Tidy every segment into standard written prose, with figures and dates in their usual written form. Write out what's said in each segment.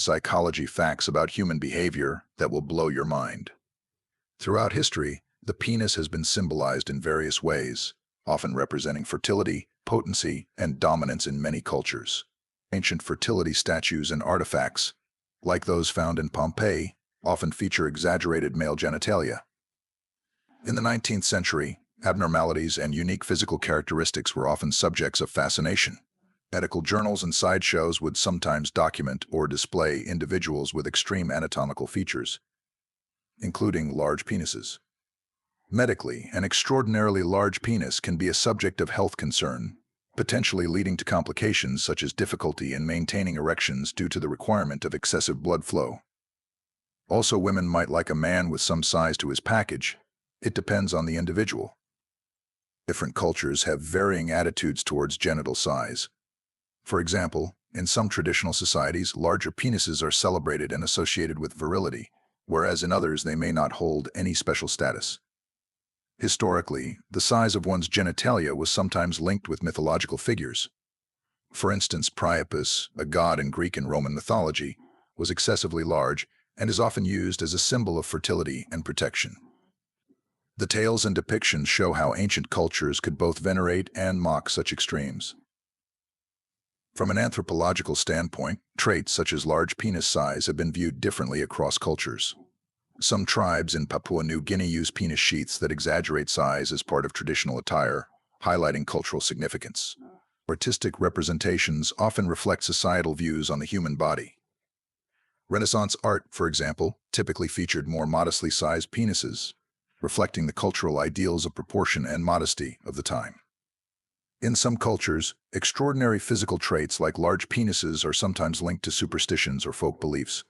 psychology facts about human behavior that will blow your mind. Throughout history, the penis has been symbolized in various ways, often representing fertility, potency, and dominance in many cultures. Ancient fertility statues and artifacts, like those found in Pompeii, often feature exaggerated male genitalia. In the 19th century, abnormalities and unique physical characteristics were often subjects of fascination. Medical journals and sideshows would sometimes document or display individuals with extreme anatomical features, including large penises. Medically, an extraordinarily large penis can be a subject of health concern, potentially leading to complications such as difficulty in maintaining erections due to the requirement of excessive blood flow. Also, women might like a man with some size to his package. It depends on the individual. Different cultures have varying attitudes towards genital size. For example, in some traditional societies, larger penises are celebrated and associated with virility, whereas in others they may not hold any special status. Historically, the size of one's genitalia was sometimes linked with mythological figures. For instance, Priapus, a god in Greek and Roman mythology, was excessively large and is often used as a symbol of fertility and protection. The tales and depictions show how ancient cultures could both venerate and mock such extremes. From an anthropological standpoint, traits such as large penis size have been viewed differently across cultures. Some tribes in Papua New Guinea use penis sheaths that exaggerate size as part of traditional attire, highlighting cultural significance. Artistic representations often reflect societal views on the human body. Renaissance art, for example, typically featured more modestly sized penises, reflecting the cultural ideals of proportion and modesty of the time. In some cultures, extraordinary physical traits like large penises are sometimes linked to superstitions or folk beliefs.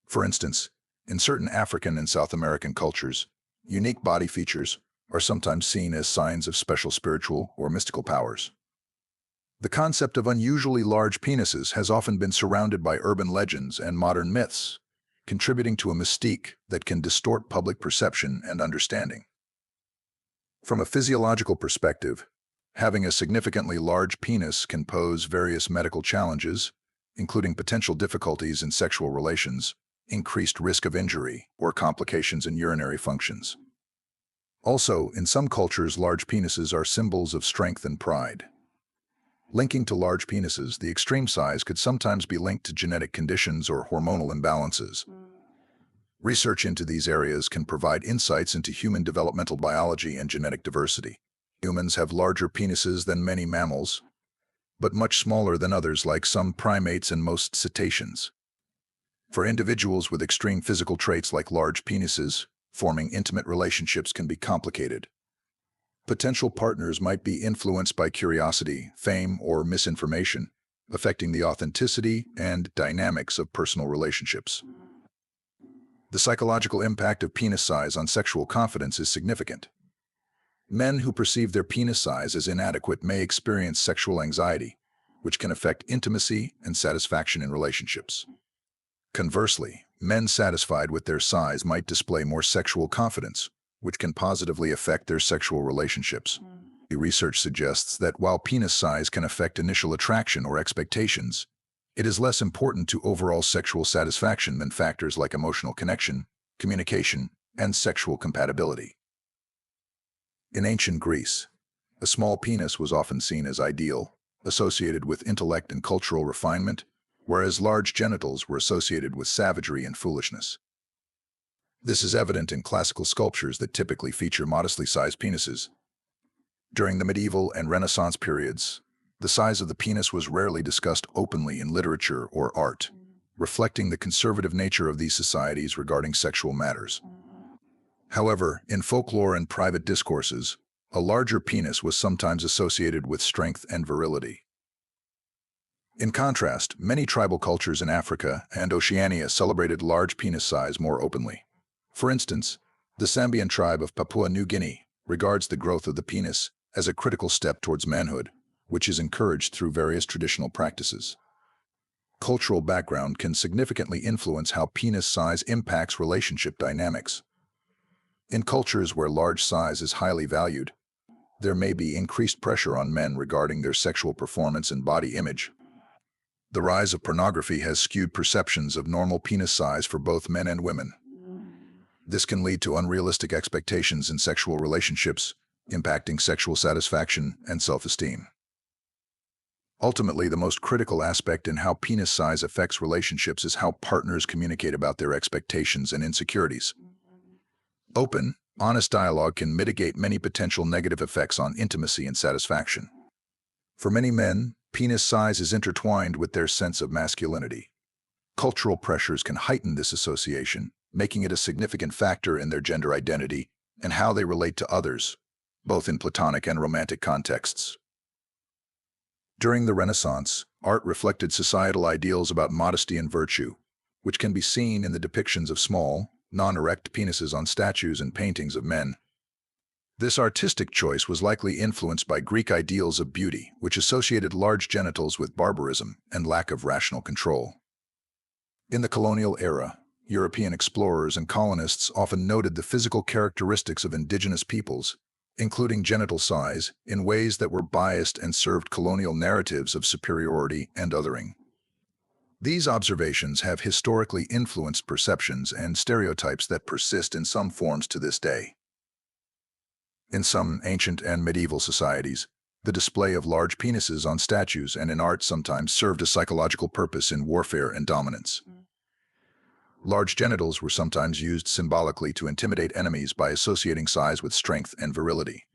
For instance, in certain African and South American cultures, unique body features are sometimes seen as signs of special spiritual or mystical powers. The concept of unusually large penises has often been surrounded by urban legends and modern myths, contributing to a mystique that can distort public perception and understanding. From a physiological perspective, having a significantly large penis can pose various medical challenges, including potential difficulties in sexual relations, increased risk of injury, or complications in urinary functions. Also, in some cultures, large penises are symbols of strength and pride. Linking to large penises, the extreme size could sometimes be linked to genetic conditions or hormonal imbalances. Research into these areas can provide insights into human developmental biology and genetic diversity. Humans have larger penises than many mammals, but much smaller than others like some primates and most cetaceans. For individuals with extreme physical traits like large penises, forming intimate relationships can be complicated. Potential partners might be influenced by curiosity, fame, or misinformation, affecting the authenticity and dynamics of personal relationships. The psychological impact of penis size on sexual confidence is significant. Men who perceive their penis size as inadequate may experience sexual anxiety, which can affect intimacy and satisfaction in relationships. Conversely, men satisfied with their size might display more sexual confidence, which can positively affect their sexual relationships. The research suggests that while penis size can affect initial attraction or expectations, it is less important to overall sexual satisfaction than factors like emotional connection, communication, and sexual compatibility. In ancient Greece, a small penis was often seen as ideal, associated with intellect and cultural refinement, whereas large genitals were associated with savagery and foolishness. This is evident in classical sculptures that typically feature modestly sized penises. During the medieval and Renaissance periods, the size of the penis was rarely discussed openly in literature or art, reflecting the conservative nature of these societies regarding sexual matters. However, in folklore and private discourses, a larger penis was sometimes associated with strength and virility. In contrast, many tribal cultures in Africa and Oceania celebrated large penis size more openly. For instance, the Sambian tribe of Papua New Guinea regards the growth of the penis as a critical step towards manhood, which is encouraged through various traditional practices. Cultural background can significantly influence how penis size impacts relationship dynamics. In cultures where large size is highly valued, there may be increased pressure on men regarding their sexual performance and body image. The rise of pornography has skewed perceptions of normal penis size for both men and women. This can lead to unrealistic expectations in sexual relationships, impacting sexual satisfaction and self-esteem. Ultimately, the most critical aspect in how penis size affects relationships is how partners communicate about their expectations and insecurities. Open, honest dialogue can mitigate many potential negative effects on intimacy and satisfaction. For many men, penis size is intertwined with their sense of masculinity. Cultural pressures can heighten this association, making it a significant factor in their gender identity and how they relate to others, both in platonic and romantic contexts. During the Renaissance, art reflected societal ideals about modesty and virtue, which can be seen in the depictions of small, non-erect penises on statues and paintings of men. This artistic choice was likely influenced by Greek ideals of beauty, which associated large genitals with barbarism and lack of rational control. In the colonial era, European explorers and colonists often noted the physical characteristics of indigenous peoples, including genital size, in ways that were biased and served colonial narratives of superiority and othering. These observations have historically influenced perceptions and stereotypes that persist in some forms to this day. In some ancient and medieval societies, the display of large penises on statues and in art sometimes served a psychological purpose in warfare and dominance. Large genitals were sometimes used symbolically to intimidate enemies by associating size with strength and virility.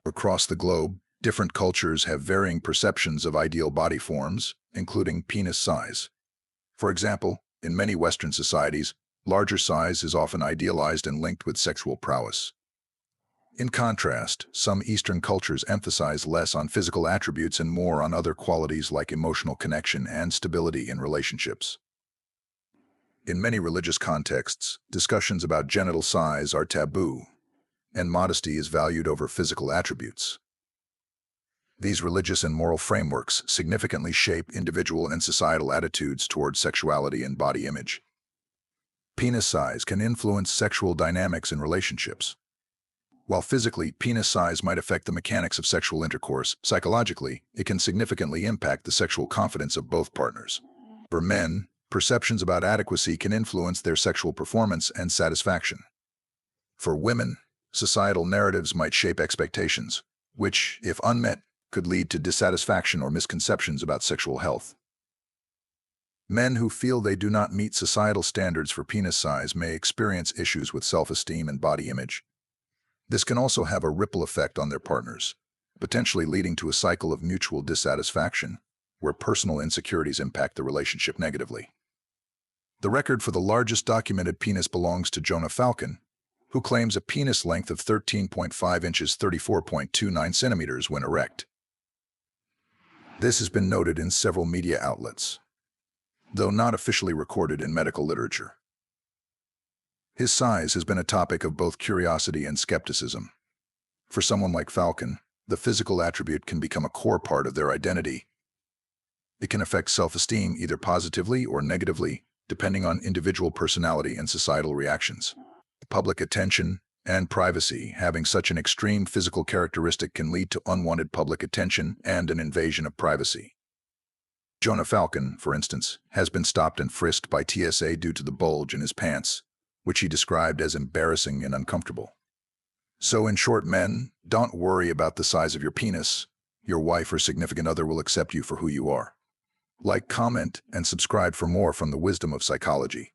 Across the globe, different cultures have varying perceptions of ideal body forms, including penis size. For example, in many Western societies, larger size is often idealized and linked with sexual prowess. In contrast, some Eastern cultures emphasize less on physical attributes and more on other qualities like emotional connection and stability in relationships. In many religious contexts, discussions about genital size are taboo, and modesty is valued over physical attributes. These religious and moral frameworks significantly shape individual and societal attitudes towards sexuality and body image. Penis size can influence sexual dynamics in relationships. While physically, penis size might affect the mechanics of sexual intercourse, psychologically, it can significantly impact the sexual confidence of both partners. For men, perceptions about adequacy can influence their sexual performance and satisfaction. For women, societal narratives might shape expectations, which, if unmet, could lead to dissatisfaction or misconceptions about sexual health. Men who feel they do not meet societal standards for penis size may experience issues with self-esteem and body image. This can also have a ripple effect on their partners, potentially leading to a cycle of mutual dissatisfaction, where personal insecurities impact the relationship negatively. The record for the largest documented penis belongs to Jonah Falcon, who claims a penis length of 13.5 inches 34.29 centimeters when erect. This has been noted in several media outlets, though not officially recorded in medical literature. His size has been a topic of both curiosity and skepticism. For someone like Falcon, the physical attribute can become a core part of their identity. It can affect self-esteem either positively or negatively, depending on individual personality and societal reactions. Public attention and privacy having such an extreme physical characteristic can lead to unwanted public attention and an invasion of privacy. Jonah Falcon, for instance, has been stopped and frisked by TSA due to the bulge in his pants, which he described as embarrassing and uncomfortable. So in short, men, don't worry about the size of your penis. Your wife or significant other will accept you for who you are. Like, comment, and subscribe for more from the wisdom of psychology.